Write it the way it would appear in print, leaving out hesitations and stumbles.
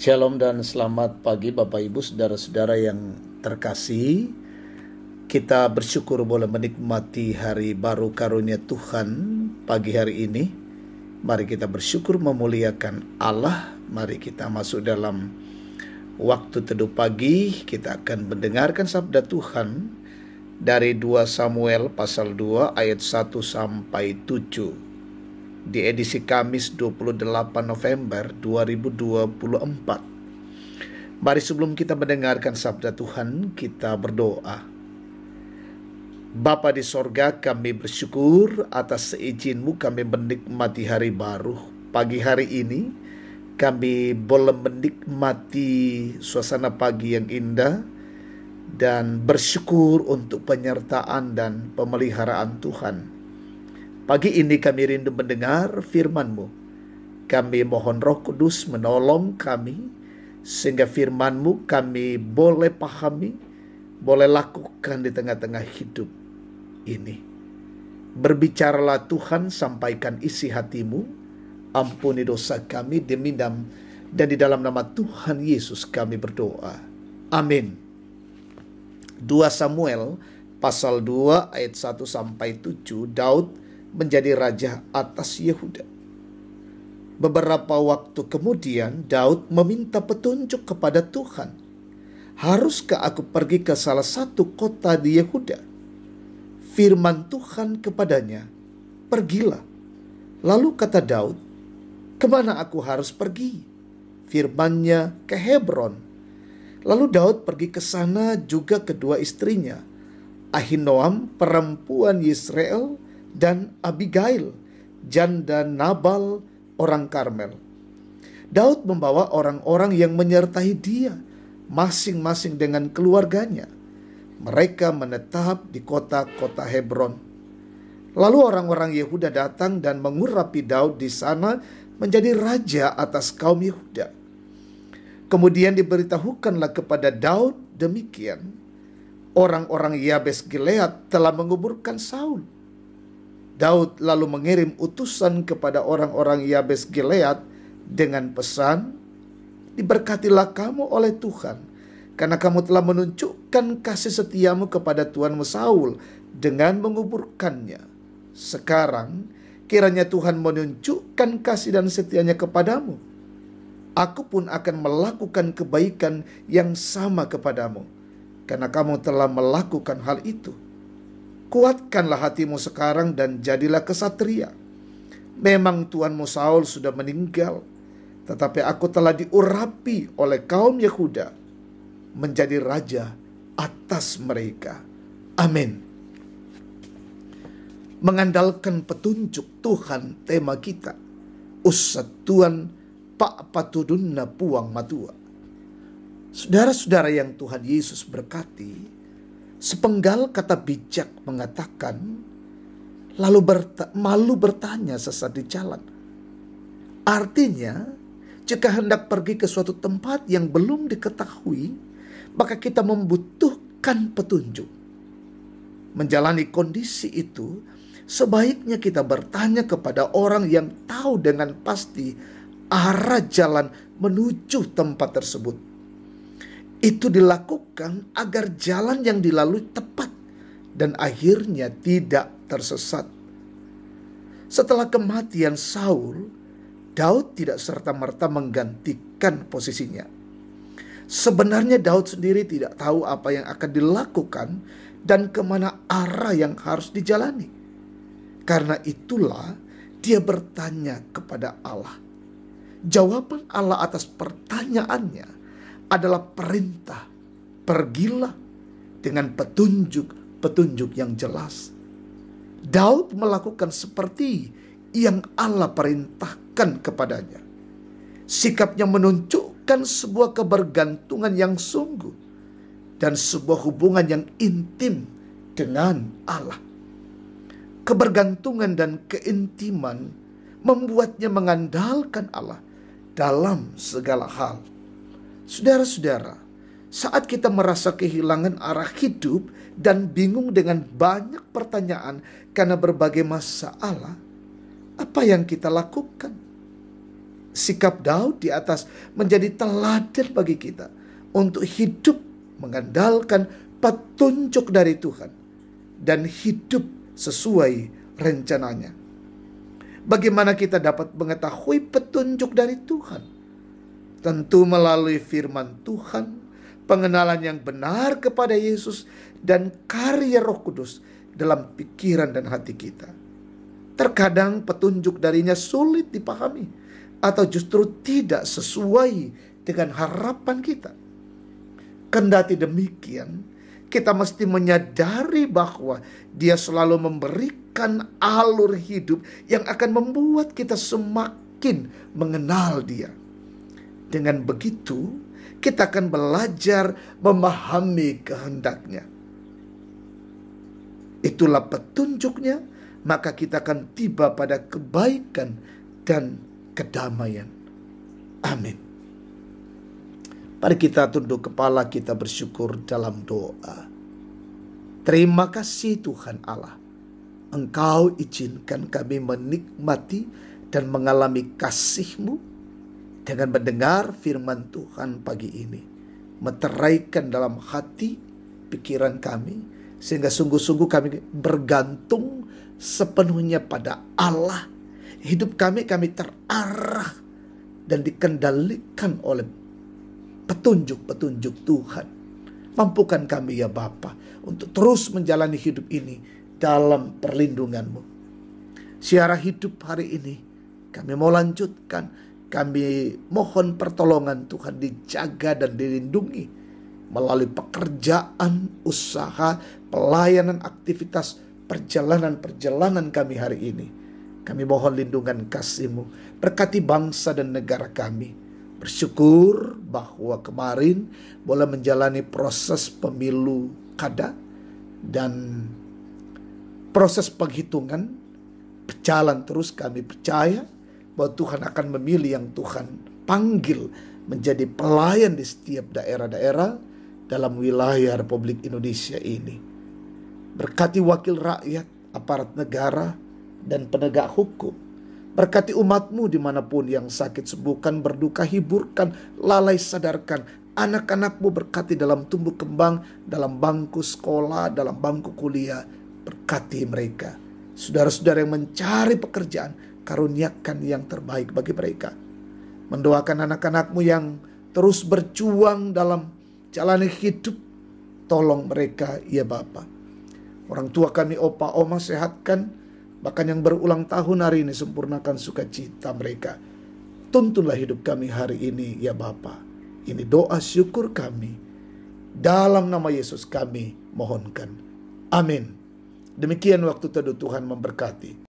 Shalom dan selamat pagi Bapak Ibu Saudara-saudara yang terkasih. Kita bersyukur boleh menikmati hari baru karunia Tuhan pagi hari ini. Mari kita bersyukur memuliakan Allah. Mari kita masuk dalam waktu teduh pagi. Kita akan mendengarkan sabda Tuhan dari 2 Samuel pasal 2 ayat 1 sampai 7. Di edisi Kamis 28 November 2024. Mari sebelum kita mendengarkan sabda Tuhan, kita berdoa. Bapa di sorga, kami bersyukur atas seizin-Mu kami menikmati hari baru. Pagi hari ini kami boleh menikmati suasana pagi yang indah dan bersyukur untuk penyertaan dan pemeliharaan Tuhan. Pagi ini kami rindu mendengar firman-Mu. Kami mohon Roh Kudus menolong kami, sehingga firman-Mu kami boleh pahami, boleh lakukan di tengah-tengah hidup ini. Berbicaralah Tuhan, sampaikan isi hati-Mu, ampuni dosa kami demi dan di dalam nama Tuhan Yesus kami berdoa. Amin. 2 Samuel pasal 2 ayat 1 sampai 7, Daud menjadi raja atas Yehuda. Beberapa waktu kemudian Daud meminta petunjuk kepada Tuhan. Haruskah aku pergi ke salah satu kota di Yehuda? Firman Tuhan kepadanya, pergilah. Lalu kata Daud, kemana aku harus pergi? Firman-Nya, ke Hebron. Lalu Daud pergi ke sana juga kedua istrinya, Ahinoam perempuan Yisrael dan Abigail, janda Nabal orang Karmel. Daud membawa orang-orang yang menyertai dia, masing-masing dengan keluarganya. Mereka menetap di kota-kota Hebron. Lalu orang-orang Yehuda datang dan mengurapi Daud di sana menjadi raja atas kaum Yehuda. Kemudian diberitahukanlah kepada Daud demikian, orang-orang Yabes Gilead telah menguburkan Saul. Daud lalu mengirim utusan kepada orang-orang Yabes Gilead dengan pesan, diberkatilah kamu oleh Tuhan, karena kamu telah menunjukkan kasih setiamu kepada Tuanmu Saul dengan menguburkannya. Sekarang kiranya Tuhan menunjukkan kasih dan setianya kepadamu. Aku pun akan melakukan kebaikan yang sama kepadamu, karena kamu telah melakukan hal itu. Kuatkanlah hatimu sekarang dan jadilah kesatria. Memang Tuanmu Saul sudah meninggal, tetapi aku telah diurapi oleh kaum Yehuda menjadi raja atas mereka. Amin. Mengandalkan petunjuk Tuhan, tema kita. Usat Tuhan Pak Patudunna Puang Matua. Saudara-saudara yang Tuhan Yesus berkati, sepenggal kata bijak mengatakan, malu bertanya sesat di jalan. Artinya, jika hendak pergi ke suatu tempat yang belum diketahui, maka kita membutuhkan petunjuk. Menjalani kondisi itu, sebaiknya kita bertanya kepada orang yang tahu dengan pasti arah jalan menuju tempat tersebut. Itu dilakukan agar jalan yang dilalui tepat dan akhirnya tidak tersesat. Setelah kematian Saul, Daud tidak serta-merta menggantikan posisinya. Sebenarnya Daud sendiri tidak tahu apa yang akan dilakukan dan kemana arah yang harus dijalani. Karena itulah dia bertanya kepada Allah. Jawaban Allah atas pertanyaannya adalah perintah, pergilah, dengan petunjuk yang jelas. Daud melakukan seperti yang Allah perintahkan kepadanya. Sikapnya menunjukkan sebuah kebergantungan yang sungguh dan sebuah hubungan yang intim dengan Allah. Kebergantungan dan keintiman membuatnya mengandalkan Allah dalam segala hal. Saudara-saudara, saat kita merasa kehilangan arah hidup dan bingung dengan banyak pertanyaan karena berbagai masalah, apa yang kita lakukan? sikap Daud di atas menjadi teladan bagi kita untuk hidup mengandalkan petunjuk dari Tuhan dan hidup sesuai rencananya. Bagaimana kita dapat mengetahui petunjuk dari Tuhan? Tentu melalui firman Tuhan, pengenalan yang benar kepada Yesus, dan karya Roh Kudus dalam pikiran dan hati kita. Terkadang petunjuk darinya sulit dipahami atau justru tidak sesuai dengan harapan kita. Kendati demikian, kita mesti menyadari bahwa Dia selalu memberikan alur hidup yang akan membuat kita semakin mengenal Dia. Dengan begitu, kita akan belajar memahami kehendak-Nya. Itulah petunjuknya, maka kita akan tiba pada kebaikan dan kedamaian. Amin. Mari kita tunduk kepala, kita bersyukur dalam doa. Terima kasih Tuhan Allah, Engkau izinkan kami menikmati dan mengalami kasih-Mu dengan mendengar firman Tuhan pagi ini. Meteraikan dalam hati, pikiran kami, sehingga sungguh-sungguh kami bergantung sepenuhnya pada Allah. Hidup kami terarah dan dikendalikan oleh petunjuk-petunjuk Tuhan. Mampukan kami ya Bapa untuk terus menjalani hidup ini dalam perlindungan-Mu. Siara hidup hari ini kami mau lanjutkan. Kami mohon pertolongan Tuhan, dijaga dan dilindungi melalui pekerjaan, usaha, pelayanan, aktivitas, perjalanan-perjalanan kami hari ini. Kami mohon lindungan kasih-Mu, berkati bangsa dan negara kami. Bersyukur bahwa kemarin boleh menjalani proses pemilu kada dan proses penghitungan berjalan terus. Kami percaya bahwa Tuhan akan memilih yang Tuhan panggil menjadi pelayan di setiap daerah-daerah dalam wilayah Republik Indonesia ini. Berkati wakil rakyat, aparat negara, dan penegak hukum. Berkati umat-Mu dimanapun yang sakit, sembuhkan, berduka hiburkan, lalai sadarkan. Anak-anak-Mu berkati dalam tumbuh kembang, dalam bangku sekolah, dalam bangku kuliah. Berkati mereka. Saudara-saudara yang mencari pekerjaan, karuniakan yang terbaik bagi mereka. Mendoakan anak-anak-Mu yang terus berjuang dalam jalani hidup. Tolong mereka ya Bapa. Orang tua kami, opa, oma, sehatkan. Bahkan yang berulang tahun hari ini, sempurnakan sukacita mereka. Tuntunlah hidup kami hari ini ya Bapa. Ini doa syukur kami. Dalam nama Yesus kami mohonkan. Amin. Demikian waktu teduh, Tuhan memberkati.